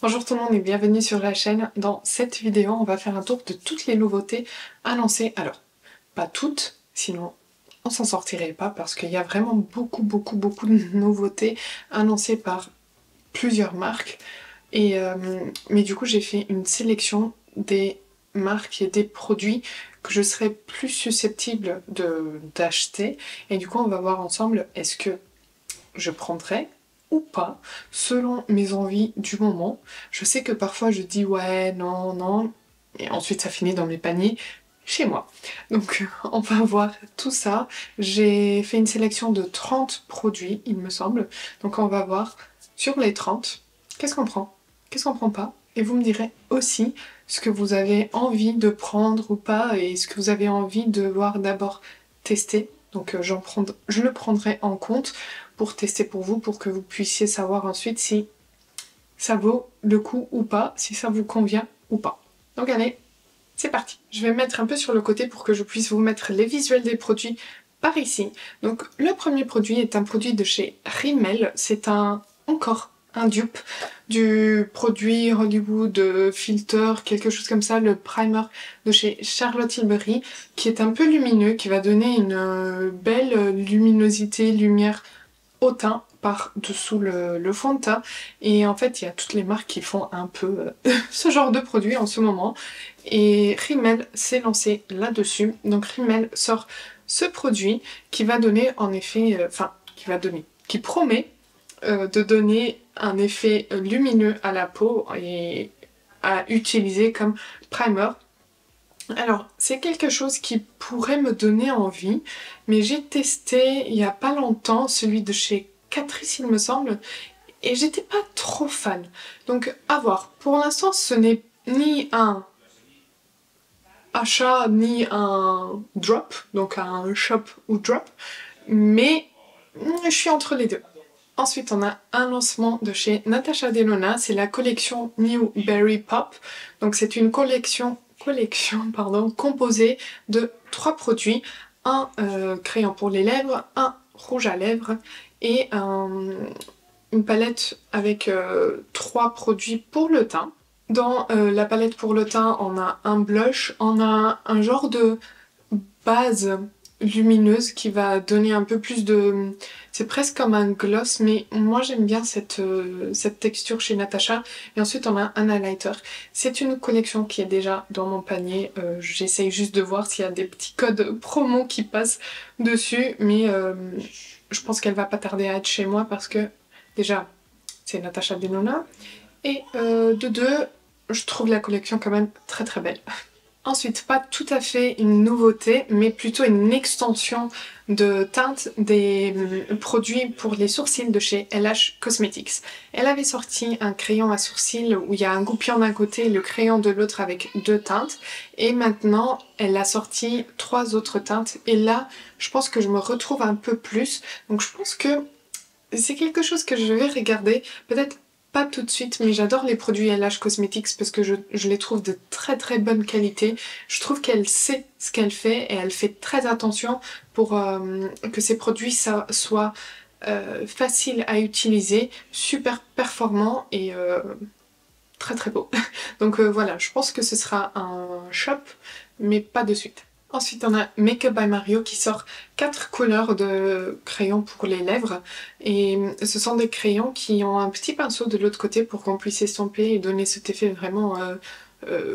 Bonjour tout le monde et bienvenue sur la chaîne. Dans cette vidéo, on va faire un tour de toutes les nouveautés annoncées. Alors, pas toutes, sinon on s'en sortirait pas parce qu'il y a vraiment beaucoup de nouveautés annoncées par plusieurs marques. Mais du coup, j'ai fait une sélection des marques et des produits que je serais plus susceptible d'acheter. Et du coup, on va voir ensemble, est-ce que je prendrai ou pas, selon mes envies du moment. Je sais que parfois je dis ouais, non, non, et ensuite ça finit dans mes paniers chez moi. Donc on va voir tout ça. J'ai fait une sélection de 30 produits, il me semble. Donc on va voir sur les 30, qu'est-ce qu'on prend, qu'est-ce qu'on prend pas. Et vous me direz aussi ce que vous avez envie de prendre ou pas et ce que vous avez envie de voir d'abord tester. Donc je le prendrai en compte pour tester pour vous, pour que vous puissiez savoir ensuite si ça vaut le coup ou pas, si ça vous convient ou pas. Donc allez, c'est parti. Je vais me mettre un peu sur le côté pour que je puisse vous mettre les visuels des produits par ici. Donc le premier produit est un produit de chez Rimmel, c'est encore un dupe du produit Hollywood Filter, quelque chose comme ça, le primer de chez Charlotte Tilbury, qui est un peu lumineux, qui va donner une belle luminosité, lumière au teint par-dessous le fond de teint. Et en fait, il y a toutes les marques qui font un peu ce genre de produit en ce moment. Et Rimmel s'est lancé là-dessus. Donc Rimmel sort ce produit qui va donner en effet... qui promet de donner un effet lumineux à la peau et à utiliser comme primer. Alors, c'est quelque chose qui pourrait me donner envie, mais j'ai testé il y a pas longtemps celui de chez Catrice, il me semble, et j'étais pas trop fan. Donc, à voir. Pour l'instant, ce n'est ni un achat, ni un drop, donc un shop ou drop, mais je suis entre les deux. Ensuite, on a un lancement de chez Natasha Denona, c'est la collection New Berry Pop. Donc c'est une collection composée de 3 produits. Un crayon pour les lèvres, un rouge à lèvres et une palette avec 3 produits pour le teint. Dans la palette pour le teint, on a un blush, on a un genre de base lumineuse qui va donner un peu plus de... C'est presque comme un gloss, mais moi j'aime bien cette texture chez Natasha. Et ensuite on a un highlighter. C'est une collection qui est déjà dans mon panier. J'essaye juste de voir s'il y a des petits codes promo qui passent dessus, mais je pense qu'elle va pas tarder à être chez moi parce que déjà c'est Natasha Denona. Et de deux, je trouve la collection quand même très belle. Ensuite, pas tout à fait une nouveauté, mais plutôt une extension de teinte des produits pour les sourcils de chez LH Cosmetics. Elle avait sorti un crayon à sourcils où il y a un goupillon d'un côté et le crayon de l'autre avec 2 teintes. Et maintenant, elle a sorti 3 autres teintes. Et là, je pense que je me retrouve un peu plus. Donc je pense que c'est quelque chose que je vais regarder. Peut-être pas tout de suite, mais j'adore les produits LH Cosmetics parce que je les trouve de très bonne qualité. Je trouve qu'elle sait ce qu'elle fait et elle fait très attention pour que ces produits soient faciles à utiliser, super performants et très beaux. Donc voilà, je pense que ce sera un shop, mais pas de suite. Ensuite, on a Make Up by Mario qui sort 4 couleurs de crayons pour les lèvres. Et ce sont des crayons qui ont un petit pinceau de l'autre côté pour qu'on puisse estomper et donner cet effet vraiment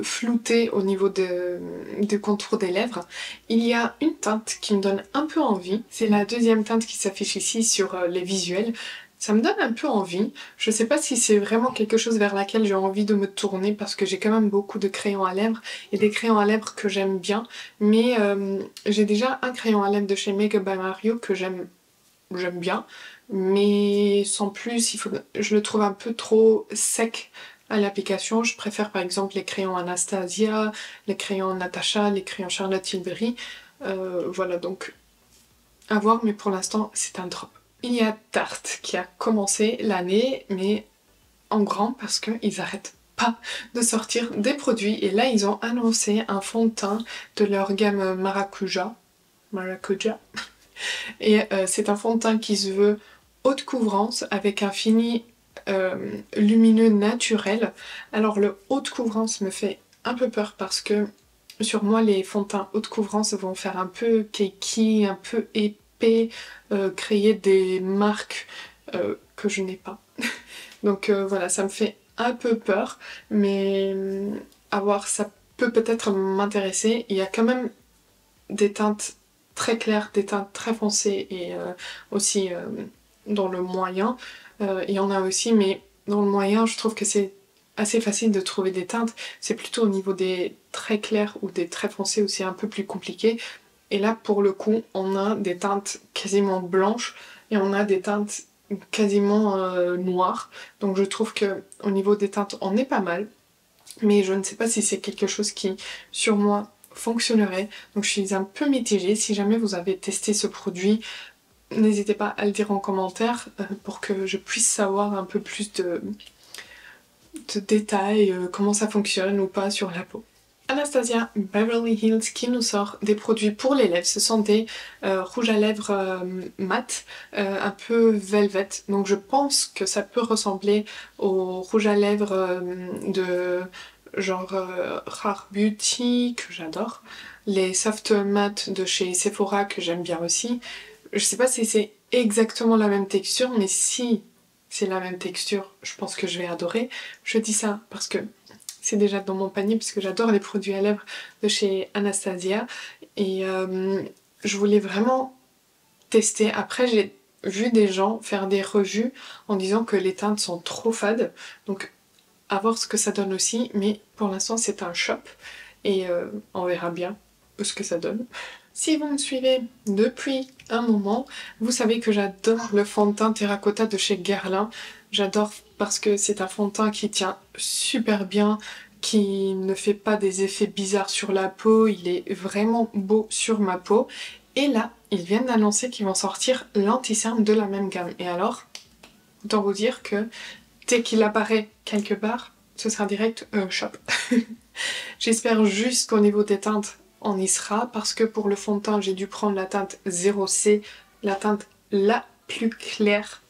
flouté au niveau des contours des lèvres. Il y a une teinte qui me donne un peu envie. C'est la deuxième teinte qui s'affiche ici sur les visuels. Ça me donne un peu envie. Je sais pas si c'est vraiment quelque chose vers laquelle j'ai envie de me tourner parce que j'ai quand même beaucoup de crayons à lèvres et des crayons à lèvres que j'aime bien. Mais j'ai déjà un crayon à lèvres de chez Make Up by Mario que j'aime bien. Mais sans plus, je le trouve un peu trop sec à l'application. Je préfère par exemple les crayons Anastasia, les crayons Natasha, les crayons Charlotte Tilbury. Voilà, donc à voir, mais pour l'instant c'est un drop. Il y a Tarte qui a commencé l'année, mais en grand parce qu'ils arrêtent pas de sortir des produits. Et là, ils ont annoncé un fond de teint de leur gamme Maracuja. Et c'est un fond de teint qui se veut haute couvrance avec un fini lumineux naturel. Alors le haut de couvrance me fait un peu peur parce que sur moi les fonds de teint haute couvrance vont faire un peu cakey, un peu épais, créer des marques que je n'ai pas. Donc voilà, ça me fait un peu peur, mais à voir, ça peut peut-être m'intéresser. Il y a quand même des teintes très claires, des teintes très foncées et aussi dans le moyen. Il y en a aussi, mais dans le moyen, je trouve que c'est assez facile de trouver des teintes. C'est plutôt au niveau des très clairs ou des très foncés où c'est un peu plus compliqué. Et là, pour le coup, on a des teintes quasiment blanches et on a des teintes quasiment noires. Donc je trouve que au niveau des teintes, on est pas mal. Mais je ne sais pas si c'est quelque chose qui, sur moi, fonctionnerait. Donc je suis un peu mitigée. Si jamais vous avez testé ce produit, n'hésitez pas à le dire en commentaire pour que je puisse savoir un peu plus de détails, comment ça fonctionne ou pas sur la peau. Anastasia Beverly Hills qui nous sort des produits pour les lèvres. Ce sont des rouges à lèvres mat, un peu velvet. Donc je pense que ça peut ressembler aux rouges à lèvres de genre Rare Beauty que j'adore. Les soft matte de chez Sephora que j'aime bien aussi. Je sais pas si c'est exactement la même texture, mais si c'est la même texture, je pense que je vais adorer. Je dis ça parce que c'est déjà dans mon panier parce que j'adore les produits à lèvres de chez Anastasia et je voulais vraiment tester. Après j'ai vu des gens faire des revues en disant que les teintes sont trop fades, donc à voir ce que ça donne aussi, mais pour l'instant c'est un shop et on verra bien ce que ça donne. Si vous me suivez depuis un moment, vous savez que j'adore le fond de teint terracotta de chez Guerlain. J'adore parce que c'est un fond de teint qui tient super bien, qui ne fait pas des effets bizarres sur la peau, il est vraiment beau sur ma peau. Et là, ils viennent d'annoncer qu'ils vont sortir l'anti-cerne de la même gamme. Et alors, autant vous dire que dès qu'il apparaît quelque part, ce sera direct shop. J'espère juste qu'au niveau des teintes, on y sera parce que pour le fond de teint, j'ai dû prendre la teinte 0C, la teinte la plus claire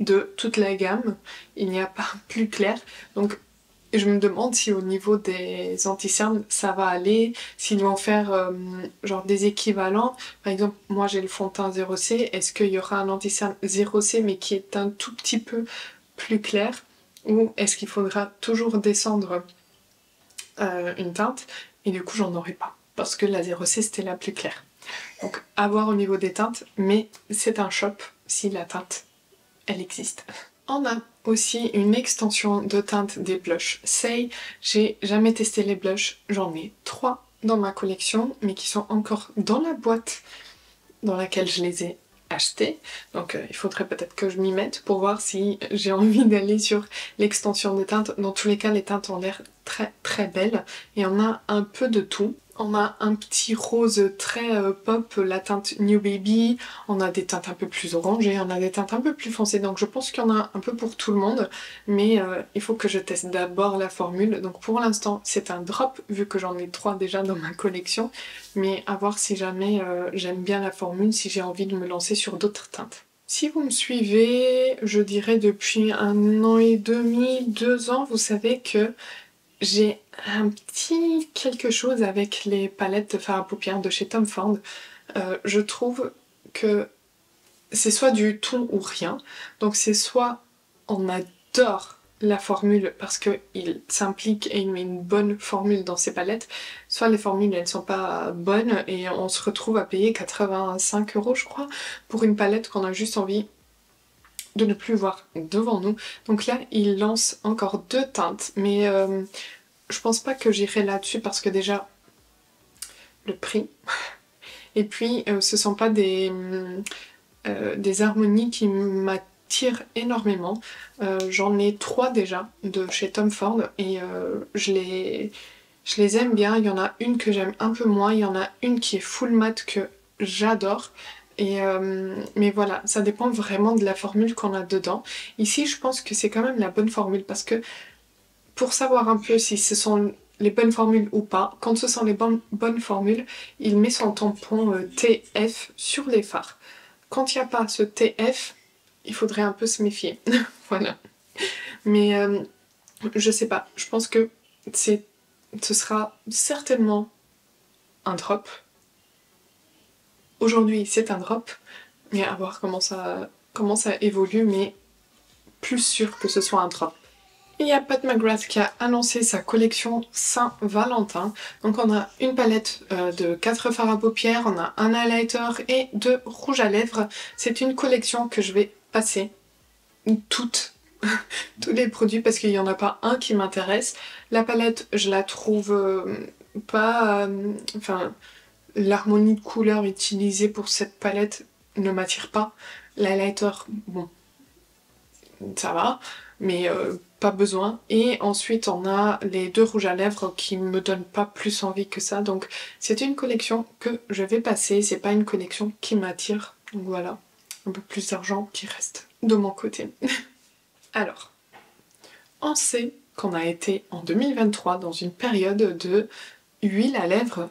de toute la gamme. Il n'y a pas plus clair. Donc je me demande si au niveau des anti-cernes ça va aller, s'ils vont faire genre des équivalents. Par exemple, moi j'ai le fond de teint 0C, est-ce qu'il y aura un anti-cerne 0C mais qui est un tout petit peu plus clair? Ou est-ce qu'il faudra toujours descendre une teinte et du coup j'en aurai pas parce que la 0C c'était la plus claire. Donc à voir au niveau des teintes, mais c'est un shop si la teinte elle existe. On a aussi une extension de teinte des blushs Say. J'ai jamais testé les blushs, j'en ai 3 dans ma collection mais qui sont encore dans la boîte dans laquelle je les ai achetés. Donc il faudrait peut-être que je m'y mette pour voir si j'ai envie d'aller sur l'extension de teinte. Dans tous les cas, les teintes ont l'air très très belles et on a un peu de tout. On a un petit rose très pop, la teinte New Baby, on a des teintes un peu plus orangées, on a des teintes un peu plus foncées, donc je pense qu'il y en a un peu pour tout le monde, mais il faut que je teste d'abord la formule. Donc pour l'instant c'est un drop, vu que j'en ai 3 déjà dans ma collection, mais à voir si jamais j'aime bien la formule, si j'ai envie de me lancer sur d'autres teintes. Si vous me suivez, je dirais depuis 1 an et demi, 2 ans, vous savez que j'ai un petit quelque chose avec les palettes de fard à paupières de chez Tom Ford. Je trouve que c'est soit du tout ou rien. Donc c'est soit on adore la formule parce qu'il s'implique et il met une bonne formule dans ses palettes, soit les formules elles sont pas bonnes et on se retrouve à payer 85 € je crois pour une palette qu'on a juste envie de ne plus voir devant nous. Donc là, il lance encore 2 teintes, mais je pense pas que j'irai là-dessus parce que déjà, le prix, et puis ce sont pas des harmonies qui m'attirent énormément. J'en ai 3 déjà de chez Tom Ford et je les aime bien. Il y en a une que j'aime un peu moins, il y en a une qui est full matte que j'adore. Mais voilà, ça dépend vraiment de la formule qu'on a dedans. Ici, je pense que c'est quand même la bonne formule parce que pour savoir un peu si ce sont les bonnes formules ou pas, quand ce sont les bonnes formules, il met son tampon TF sur les fards. Quand il n'y a pas ce TF, il faudrait un peu se méfier. Voilà. Mais je sais pas, je pense que ce sera certainement un drop. Aujourd'hui c'est un drop, mais à voir comment ça évolue, mais plus sûr que ce soit un drop. Il y a Pat McGrath qui a annoncé sa collection Saint-Valentin. Donc on a une palette de 4 fards à paupières, on a un highlighter et 2 rouges à lèvres. C'est une collection que je vais passer toutes, tous les produits parce qu'il n'y en a pas un qui m'intéresse. La palette, je la trouve pas... Enfin, l'harmonie de couleurs utilisée pour cette palette ne m'attire pas. L'highlighter, bon, ça va, mais pas besoin. Et ensuite on a les 2 rouges à lèvres qui me donnent pas plus envie que ça, donc c'est une collection que je vais passer, c'est pas une collection qui m'attire, donc voilà, un peu plus d'argent qui reste de mon côté. Alors, on sait qu'on a été en 2023 dans une période de huile à lèvres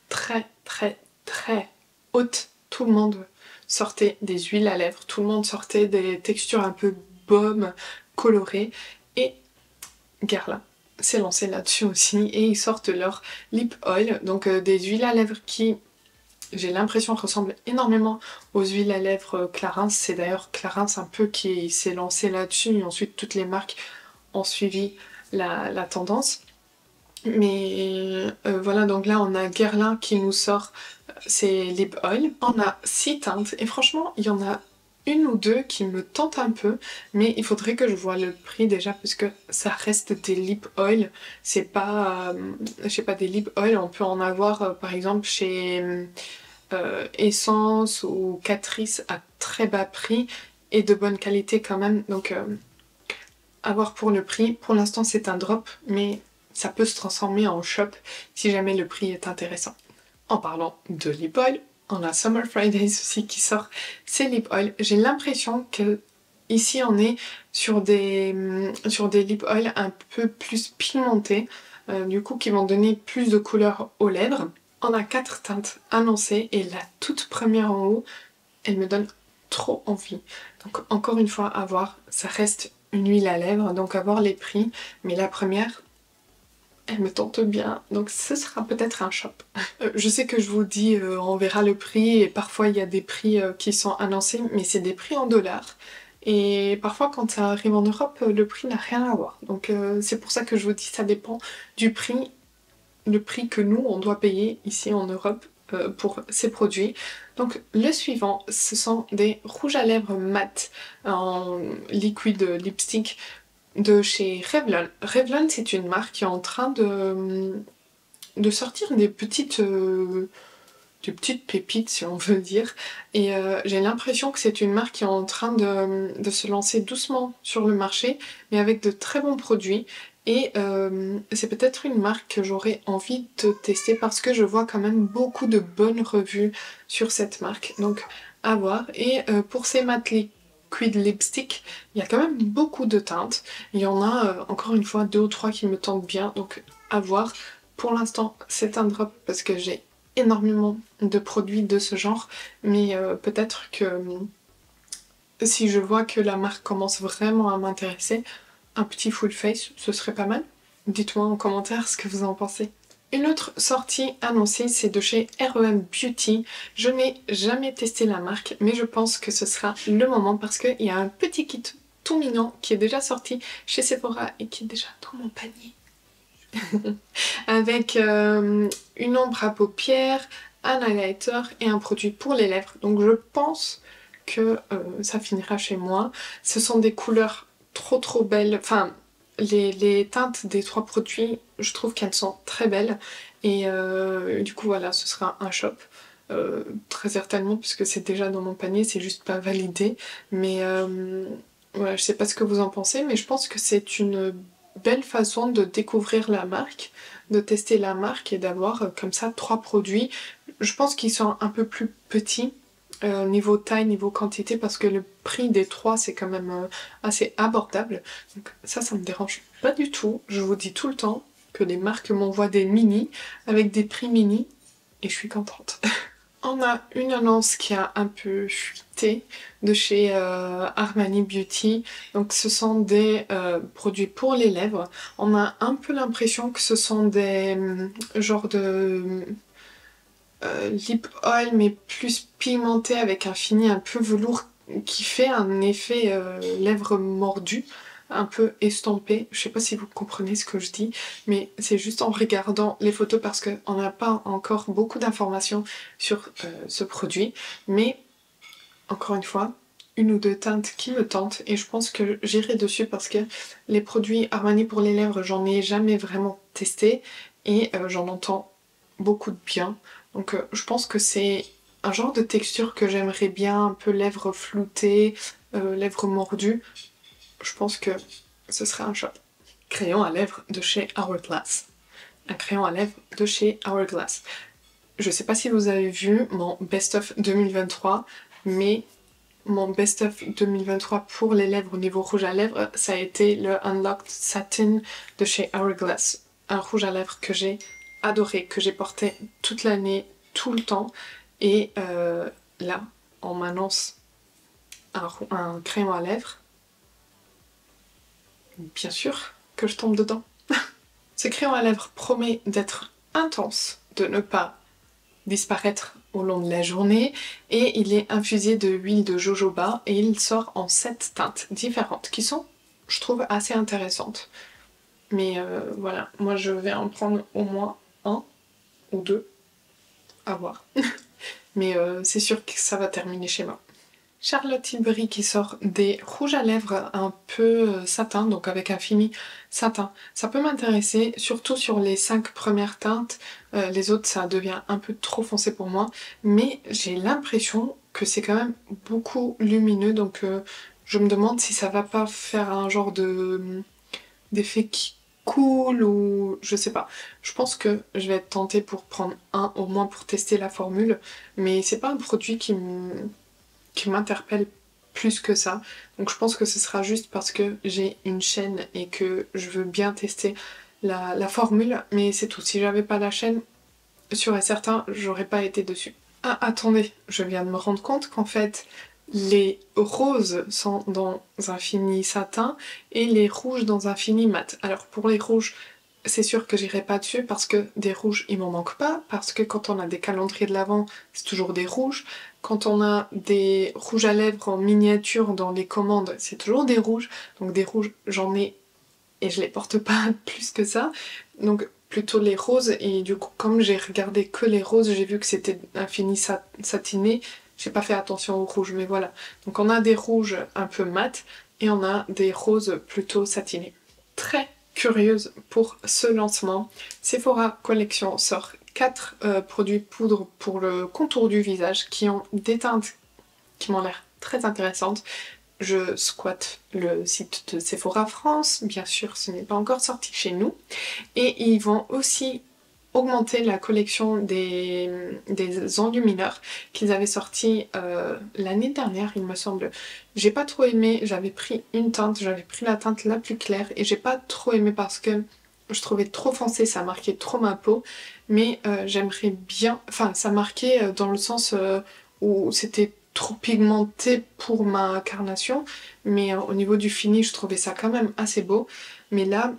très haute. Tout le monde sortait des huiles à lèvres, tout le monde sortait des textures un peu baume, colorées, et Guerlain s'est lancé là-dessus aussi, et ils sortent leur lip oil, donc des huiles à lèvres qui, j'ai l'impression, ressemblent énormément aux huiles à lèvres Clarins. C'est d'ailleurs Clarins un peu qui s'est lancé là-dessus, et ensuite toutes les marques ont suivi la tendance. Mais voilà, donc là on a Guerlain qui nous sort ses lip oil. On a 6 teintes, et franchement il y en a une ou deux qui me tentent un peu, mais il faudrait que je vois le prix déjà parce que ça reste des lip oil, c'est pas, je sais pas, des lip oil, on peut en avoir par exemple chez Essence ou Catrice à très bas prix et de bonne qualité quand même, donc à voir pour le prix. Pour l'instant c'est un drop, mais ça peut se transformer en shop si jamais le prix est intéressant. En parlant de lip oil, on a Summer Fridays aussi qui sort ses lip oil. J'ai l'impression que ici on est sur des lip oil un peu plus pigmentés, du coup qui vont donner plus de couleur aux lèvres. On a 4 teintes annoncées et la toute première en haut, elle me donne trop envie. Donc encore une fois à voir, ça reste une huile à lèvres, donc à voir les prix, mais la première, elle me tente bien, donc ce sera peut-être un shop. Je sais que je vous dis on verra le prix, et parfois il y a des prix qui sont annoncés, mais c'est des prix en dollars. Et parfois quand ça arrive en Europe, le prix n'a rien à voir. Donc c'est pour ça que je vous dis ça dépend du prix, le prix que nous on doit payer ici en Europe pour ces produits. Donc le suivant, ce sont des rouges à lèvres mat en liquide lipstick de chez Revlon. Revlon, c'est une marque qui est en train de sortir des petites pépites, si on veut dire. Et j'ai l'impression que c'est une marque qui est en train de se lancer doucement sur le marché, mais avec de très bons produits. Et c'est peut-être une marque que j'aurais envie de tester parce que je vois quand même beaucoup de bonnes revues sur cette marque. Donc à voir. Et pour ces mat liquid lipstick, il y a quand même beaucoup de teintes. Il y en a encore une fois 2 ou 3 qui me tentent bien, donc à voir. Pour l'instant c'est un drop parce que j'ai énormément de produits de ce genre, mais peut-être que si je vois que la marque commence vraiment à m'intéresser, un petit full face, ce serait pas mal. Dites-moi en commentaire ce que vous en pensez. Une autre sortie annoncée, c'est de chez R.E.M. Beauty. Je n'ai jamais testé la marque, mais je pense que ce sera le moment parce qu'il y a un petit kit tout mignon qui est déjà sorti chez Sephora et qui est déjà dans mon panier. Avec une ombre à paupières, un highlighter et un produit pour les lèvres. Donc je pense que ça finira chez moi. Ce sont des couleurs trop belles. Enfin, les teintes des 3 produits, je trouve qu'elles sont très belles. Et du coup voilà, ce sera un shop. Très certainement, puisque c'est déjà dans mon panier, c'est juste pas validé. Mais voilà, je sais pas ce que vous en pensez, mais je pense que c'est une belle façon de découvrir la marque, de tester la marque et d'avoir comme ça 3 produits. Je pense qu'ils sont un peu plus petits niveau taille, niveau quantité, parce que le prix des 3 c'est quand même assez abordable. Donc ça me dérange pas du tout. Je vous dis tout le temps que les marques m'envoient des mini avec des prix mini et je suis contente. On a une annonce qui a un peu fuité de chez Armani Beauty. Donc ce sont des produits pour les lèvres. On a un peu l'impression que ce sont des genres de lip oil mais plus pigmenté avec un fini un peu velours qui fait un effet lèvres mordues, un peu estompé. Je sais pas si vous comprenez ce que je dis, mais c'est juste en regardant les photos parce qu'on n'a pas encore beaucoup d'informations sur ce produit. Mais encore une fois, une ou deux teintes qui me tentent et je pense que j'irai dessus parce que les produits Armani pour les lèvres, j'en ai jamais vraiment testé et j'en entends beaucoup de bien. Donc je pense que c'est un genre de texture que j'aimerais bien, un peu lèvres floutées, lèvres mordues. Je pense que ce serait un shot. Crayon à lèvres de chez Hourglass. Un crayon à lèvres de chez Hourglass. Je sais pas si vous avez vu mon best-of 2023, mais mon best-of 2023 pour les lèvres au niveau rouge à lèvres, ça a été le Unlocked Satin de chez Hourglass. Un rouge à lèvres que j'ai adoré, que j'ai porté toute l'année, tout le temps. Et là, on m'annonce un crayon à lèvres. Bien sûr que je tombe dedans. Ce crayon à lèvres promet d'être intense, de ne pas disparaître au long de la journée et il est infusé de huile de jojoba et il sort en 7 teintes différentes qui sont, je trouve, assez intéressantes. Mais voilà, moi je vais en prendre au moins un ou deux, à voir. Mais c'est sûr que ça va terminer chez moi. Charlotte Tilbury qui sort des rouges à lèvres un peu satin, donc avec un fini satin. Ça peut m'intéresser, surtout sur les 5 premières teintes. Les autres, ça devient un peu trop foncé pour moi. Mais j'ai l'impression que c'est quand même beaucoup lumineux, donc je me demande si ça va pas faire un genre d'effet qui cool ou je sais pas. Je pense que je vais être tentée pour prendre un au moins pour tester la formule, mais c'est pas un produit qui m'interpelle plus que ça. Donc je pense que ce sera juste parce que j'ai une chaîne et que je veux bien tester la formule, mais c'est tout. Si j'avais pas la chaîne, sûr et certain, j'aurais pas été dessus. Ah, attendez, je viens de me rendre compte qu'en fait, les roses sont dans un fini satin et les rouges dans un fini mat. Alors pour les rouges, c'est sûr que j'irai pas dessus parce que des rouges, il m'en manque pas, parce que quand on a des calendriers de l'Avent, c'est toujours des rouges. Quand on a des rouges à lèvres en miniature dans les commandes, c'est toujours des rouges. Donc des rouges, j'en ai et je les porte pas plus que ça. Donc plutôt les roses et du coup comme j'ai regardé que les roses, j'ai vu que c'était un fini satiné. J'ai pas fait attention aux rouges, mais voilà. Donc on a des rouges un peu mat et on a des roses plutôt satinés. Très curieuse pour ce lancement. Sephora Collection sort 4 produits poudre pour le contour du visage qui ont des teintes qui m'ont l'air très intéressantes. Je squatte le site de Sephora France, bien sûr ce n'est pas encore sorti chez nous. Et ils vont aussi augmenter la collection des enlumineurs qu'ils avaient sorti l'année dernière il me semble. J'ai pas trop aimé, j'avais pris une teinte, j'avais pris la teinte la plus claire et j'ai pas trop aimé parce que je trouvais trop foncé, ça marquait trop ma peau, mais j'aimerais bien, enfin ça marquait dans le sens où c'était trop pigmenté pour ma carnation, mais au niveau du fini je trouvais ça quand même assez beau, mais là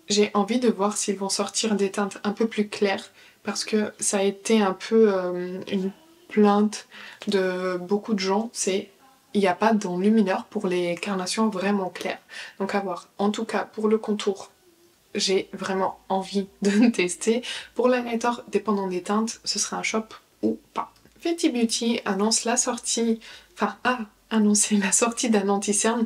j'ai envie de voir s'ils vont sortir des teintes un peu plus claires parce que ça a été un peu une plainte de beaucoup de gens, c'est il n'y a pas d'enlumineur pour les carnations vraiment claires. Donc à voir. En tout cas pour le contour, j'ai vraiment envie de tester. Pour l'highlighter, dépendant des teintes, ce sera un shop ou pas. Fenty Beauty annonce la sortie, enfin a annoncé la sortie d'un anti-cerne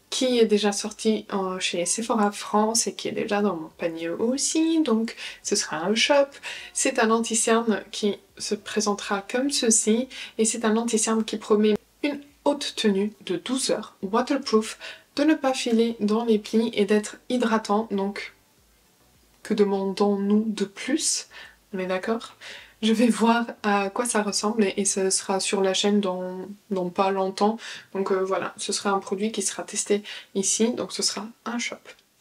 qui est déjà sorti chez Sephora France et qui est déjà dans mon panier aussi, donc ce sera un shop. C'est un anti-cerne qui se présentera comme ceci, et c'est un anti-cerne qui promet une haute tenue de 12 heures, waterproof, de ne pas filer dans les plis et d'être hydratant, donc que demandons-nous de plus? On est d'accord? Je vais voir à quoi ça ressemble et ce sera sur la chaîne dans pas longtemps. Donc voilà, ce sera un produit qui sera testé ici, donc ce sera un shop.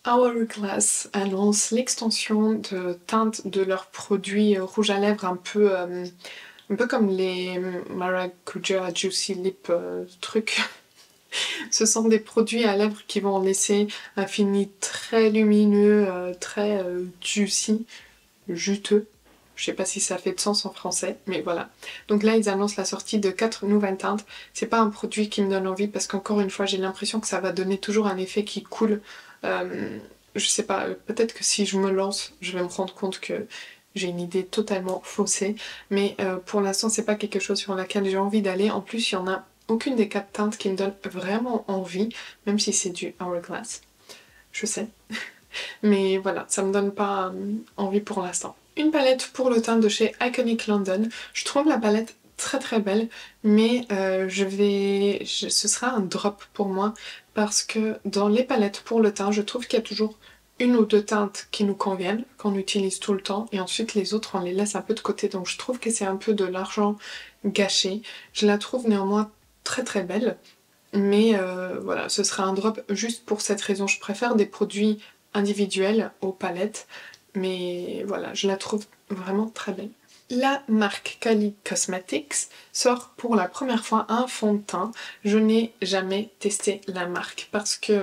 Hourglass annonce l'extension de teinte de leurs produits rouge à lèvres un peu Un peu comme les Maracuja Juicy Lip trucs. Ce sont des produits à lèvres qui vont laisser un fini très lumineux, très juicy, juteux. Je sais pas si ça fait de sens en français, mais voilà. Donc là, ils annoncent la sortie de 4 nouvelles teintes. C'est pas un produit qui me donne envie parce qu'encore une fois, j'ai l'impression que ça va donner toujours un effet qui coule. Je sais pas, peut-être que si je me lance, je vais me rendre compte que j'ai une idée totalement faussée. Mais pour l'instant, c'est pas quelque chose sur laquelle j'ai envie d'aller. En plus, il y en a aucune des 4 teintes qui me donne vraiment envie, même si c'est du Hourglass. Je sais. Mais voilà, ça me donne pas envie pour l'instant. Une palette pour le teint de chez Iconic London. Je trouve la palette très belle, mais ce sera un drop pour moi parce que dans les palettes pour le teint, je trouve qu'il y a toujours une ou deux teintes qui nous conviennent, qu'on utilise tout le temps, et ensuite les autres on les laisse un peu de côté, donc je trouve que c'est un peu de l'argent gâché. Je la trouve néanmoins très belle, mais voilà, ce sera un drop juste pour cette raison. Je préfère des produits individuels aux palettes, mais voilà, je la trouve vraiment très belle. La marque Kylie Cosmetics sort pour la première fois un fond de teint. Je n'ai jamais testé la marque parce que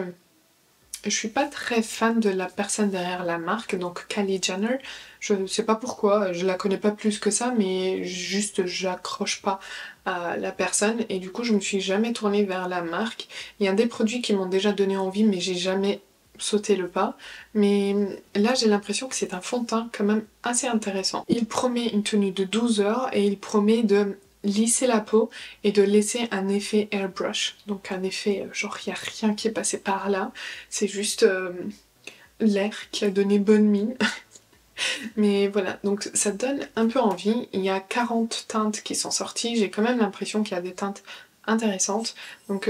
je suis pas très fan de la personne derrière la marque, donc Kylie Jenner. Je ne sais pas pourquoi, je la connais pas plus que ça, mais juste j'accroche pas à la personne et du coup je me suis jamais tournée vers la marque. Il y a des produits qui m'ont déjà donné envie, mais j'ai jamais sauté le pas. Mais là j'ai l'impression que c'est un fond de teint quand même assez intéressant. Il promet une tenue de 12 heures et il promet de lisser la peau et de laisser un effet airbrush, donc un effet genre il n'y a rien qui est passé par là, c'est juste l'air qui a donné bonne mine. Mais voilà, donc ça donne un peu envie. Il y a 40 teintes qui sont sorties, j'ai quand même l'impression qu'il y a des teintes intéressantes, donc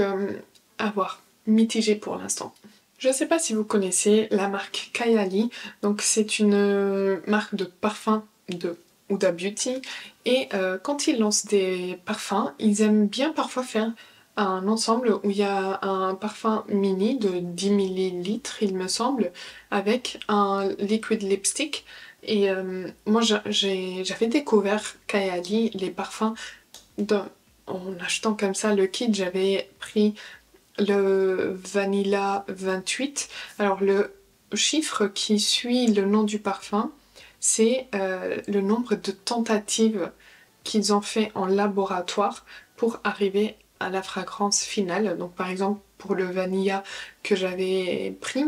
à voir, mitigé pour l'instant. Je sais pas si vous connaissez la marque Kylie, donc c'est une marque de parfum de Huda Beauty, et quand ils lancent des parfums, ils aiment bien parfois faire un ensemble où il y a un parfum mini de 10 millilitres, il me semble, avec un liquid lipstick. Et moi j'avais découvert Kylie, les parfums, en achetant comme ça le kit. J'avais pris le Vanilla 28. Alors le chiffre qui suit le nom du parfum, c'est le nombre de tentatives qu'ils ont fait en laboratoire pour arriver à la fragrance finale. Donc par exemple pour le Vanilla que j'avais pris,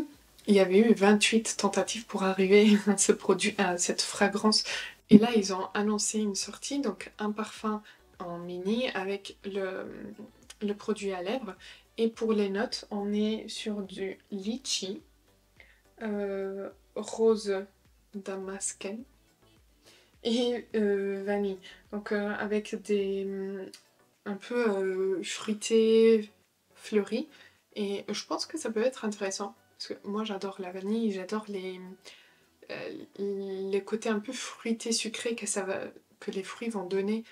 il y avait eu 28 tentatives pour arriver à ce produit, à cette fragrance. Et là ils ont annoncé une sortie, donc un parfum en mini avec le produit à lèvres. Et pour les notes, on est sur du litchi, rose damascène et vanille. Donc avec des un peu fruité, fleuri. Et je pense que ça peut être intéressant. Parce que moi j'adore la vanille, j'adore les côtés un peu fruités, sucrés que les fruits vont donner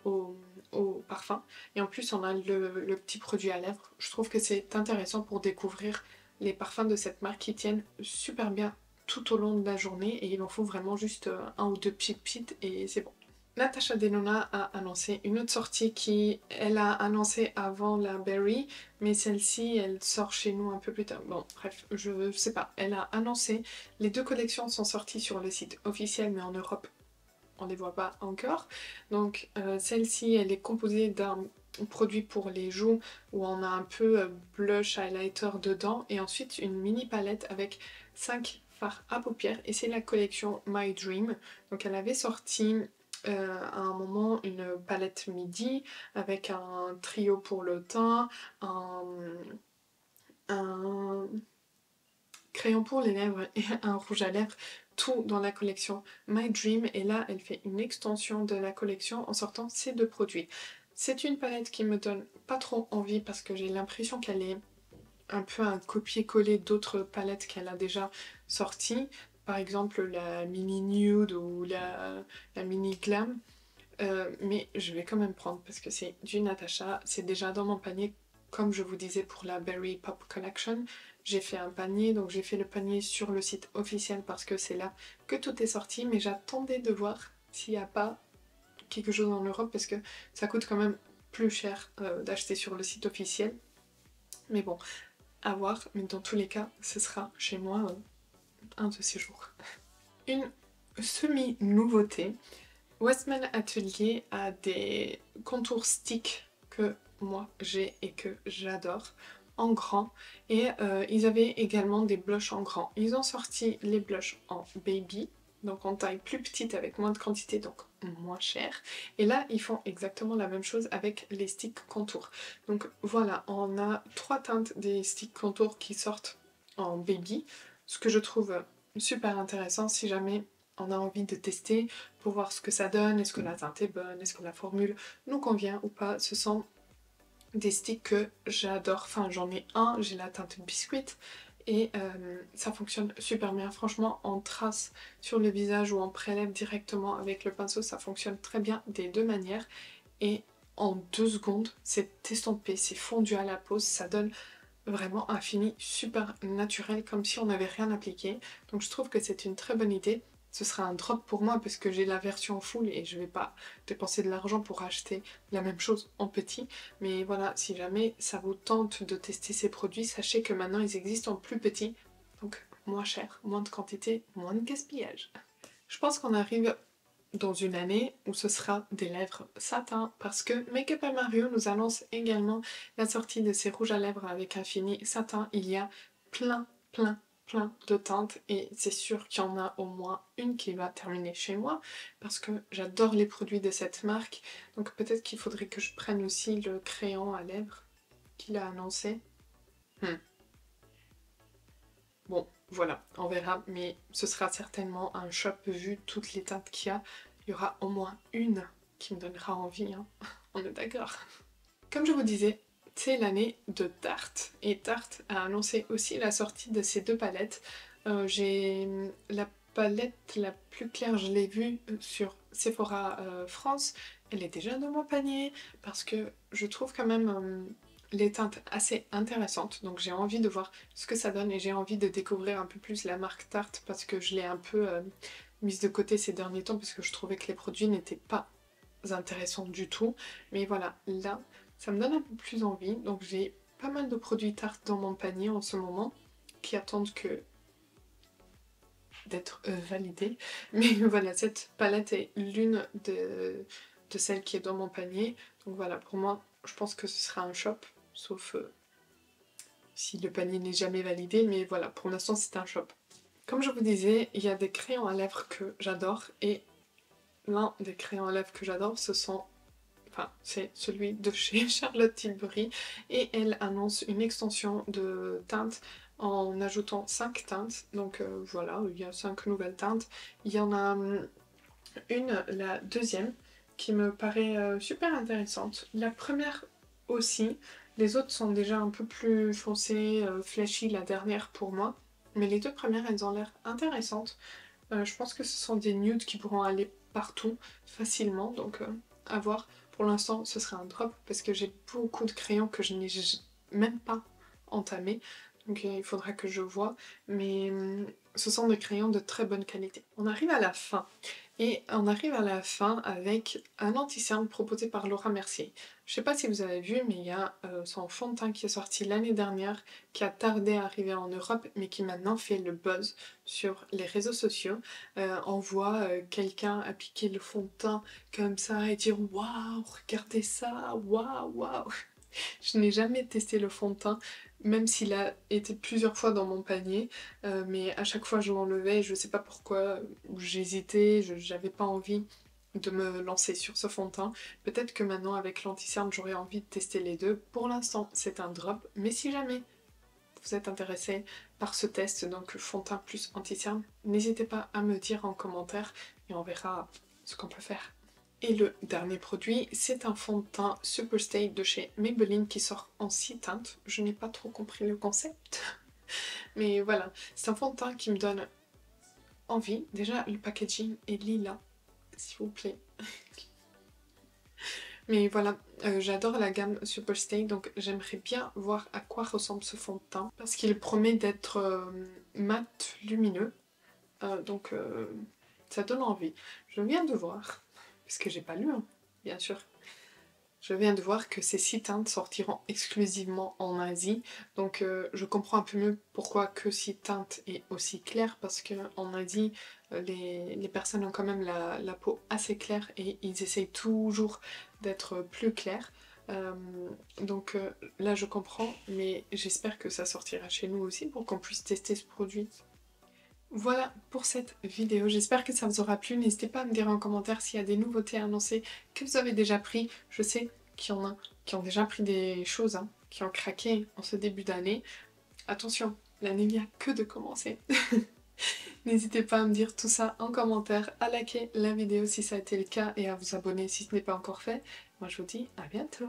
au, au parfum. Et en plus, on a le petit produit à lèvres. Je trouve que c'est intéressant pour découvrir les parfums de cette marque qui tiennent super bien tout au long de la journée. Et il en faut vraiment juste un ou deux pit et c'est bon. Natasha Denona a annoncé une autre sortie elle a annoncé avant la Berry, mais celle-ci, elle sort chez nous un peu plus tard. Bon, bref, je sais pas. Elle a annoncé, les deux collections sont sorties sur le site officiel, mais en Europe, on les voit pas encore. Donc celle-ci, elle est composée d'un produit pour les joues où on a un peu blush highlighter dedans et ensuite une mini palette avec 5 fards à paupières et c'est la collection My Dream. Donc elle avait sorti à un moment une palette midi avec un trio pour le teint, un crayon pour les lèvres et un rouge à lèvres, tout dans la collection My Dream. Et là, elle fait une extension de la collection en sortant ces deux produits. C'est une palette qui me donne pas trop envie parce que j'ai l'impression qu'elle est un peu un copier-coller d'autres palettes qu'elle a déjà sorties. Par exemple la mini nude ou la mini glam. Mais je vais quand même prendre parce que c'est du Natasha, c'est déjà dans mon panier comme je vous disais pour la Berry Pop Collection. J'ai fait un panier, donc j'ai fait le panier sur le site officiel parce que c'est là que tout est sorti, mais j'attendais de voir s'il n'y a pas quelque chose en Europe parce que ça coûte quand même plus cher d'acheter sur le site officiel. Mais bon, à voir, mais dans tous les cas, ce sera chez moi un de ces jours. Une semi-nouveauté, Westman Atelier a des contours sticks que moi j'ai et que j'adore en grand, et ils avaient également des blushs en grand. Ils ont sorti les blushs en baby, donc en taille plus petite avec moins de quantité, donc moins cher. Et là, ils font exactement la même chose avec les sticks contours. Donc voilà, on a 3 teintes des sticks contours qui sortent en baby, ce que je trouve super intéressant si jamais on a envie de tester pour voir ce que ça donne, est-ce que la teinte est bonne, est-ce que la formule nous convient ou pas. Ce sont des sticks que j'adore, enfin j'en ai un, j'ai la teinte biscuit et ça fonctionne super bien. Franchement, on trace sur le visage ou on prélève directement avec le pinceau, ça fonctionne très bien des deux manières et en 2 secondes c'est estampé, c'est fondu à la peau, ça donne vraiment un fini super naturel comme si on n'avait rien appliqué. Donc je trouve que c'est une très bonne idée. Ce sera un drop pour moi parce que j'ai la version full et je vais pas dépenser de l'argent pour acheter la même chose en petit. Mais voilà, si jamais ça vous tente de tester ces produits, sachez que maintenant ils existent en plus petit. Donc moins cher, moins de quantité, moins de gaspillage. Je pense qu'on arrive dans une année où ce sera des lèvres satin parce que Make Up by Mario nous annonce également la sortie de ces rouges à lèvres avec un fini satin. Il y a plein de teintes et c'est sûr qu'il y en a au moins une qui va terminer chez moi parce que j'adore les produits de cette marque. Donc peut-être qu'il faudrait que je prenne aussi le crayon à lèvres qu'il a annoncé. Bon, voilà, on verra, mais ce sera certainement un shop vu toutes les teintes qu'il y a. Il y aura au moins une qui me donnera envie, hein. On est d'accord. Comme je vous disais, c'est l'année de Tarte, et Tarte a annoncé aussi la sortie de ces 2 palettes. J'ai la palette la plus claire, je l'ai vue sur Sephora France. Elle est déjà dans mon panier, parce que je trouve quand même les teintes assez intéressantes, donc j'ai envie de voir ce que ça donne et j'ai envie de découvrir un peu plus la marque Tarte parce que je l'ai un peu mise de côté ces derniers temps parce que je trouvais que les produits n'étaient pas intéressants du tout. Mais voilà, là, ça me donne un peu plus envie, donc j'ai pas mal de produits Tarte dans mon panier en ce moment qui attendent que d'être validés. Mais voilà, cette palette est l'une de celles qui est dans mon panier, donc voilà, pour moi, je pense que ce sera un shop. Sauf si le panier n'est jamais validé, mais voilà, pour l'instant c'est un shop. Comme je vous disais, il y a des crayons à lèvres que j'adore, et l'un des crayons à lèvres que j'adore, c'est celui de chez Charlotte Tilbury, et elle annonce une extension de teintes en ajoutant 5 teintes, donc voilà, il y a 5 nouvelles teintes. Il y en a une, la deuxième, qui me paraît super intéressante. La première aussi, les autres sont déjà un peu plus foncées, flashy, la dernière pour moi. Mais les 2 premières, elles ont l'air intéressantes. Je pense que ce sont des nudes qui pourront aller partout facilement, donc à voir. Pour l'instant, ce sera un drop parce que j'ai beaucoup de crayons que je n'ai même pas entamés. Donc il faudra que je vois, mais ce sont des crayons de très bonne qualité. On arrive à la fin. Et on arrive à la fin avec un anti-cerne proposé par Laura Mercier. Je sais pas si vous avez vu, mais il y a son fond de teint qui est sorti l'année dernière, qui a tardé à arriver en Europe, mais qui maintenant fait le buzz sur les réseaux sociaux. On voit quelqu'un appliquer le fond de teint comme ça et dire « Waouh, regardez ça, waouh, waouh !» Je n'ai jamais testé le fond de teint, même s'il a été plusieurs fois dans mon panier, mais à chaque fois je l'enlevais, je sais pas pourquoi, j'hésitais, j'avais pas envie de me lancer sur ce fond de teint. Peut-être que maintenant avec l'anti-cerne j'aurais envie de tester les deux. Pour l'instant c'est un drop, mais si jamais vous êtes intéressé par ce test, donc fond de teint plus anti-cerne, n'hésitez pas à me dire en commentaire et on verra ce qu'on peut faire. Et le dernier produit, c'est un fond de teint Superstay de chez Maybelline qui sort en 6 teintes. Je n'ai pas trop compris le concept, mais voilà, c'est un fond de teint qui me donne envie. Déjà, le packaging est lilas, s'il vous plaît. Mais voilà, j'adore la gamme Superstay, donc j'aimerais bien voir à quoi ressemble ce fond de teint, parce qu'il promet d'être mat lumineux, donc ça donne envie. Je viens de voir. puisque j'ai pas lu, hein, bien sûr. Je viens de voir que ces 6 teintes sortiront exclusivement en Asie, donc je comprends un peu mieux pourquoi que 6 teintes est aussi clair, parce qu'en Asie, les personnes ont quand même la peau assez claire et ils essayent toujours d'être plus clairs. Donc là je comprends, mais j'espère que ça sortira chez nous aussi pour qu'on puisse tester ce produit. Voilà pour cette vidéo, j'espère que ça vous aura plu. N'hésitez pas à me dire en commentaire s'il y a des nouveautés annoncées que vous avez déjà pris. Je sais qu'il y en a qui ont déjà pris des choses, hein, qui ont craqué en ce début d'année. Attention, l'année vient que de commencer. N'hésitez pas à me dire tout ça en commentaire, à liker la vidéo si ça a été le cas et à vous abonner si ce n'est pas encore fait. Moi je vous dis à bientôt.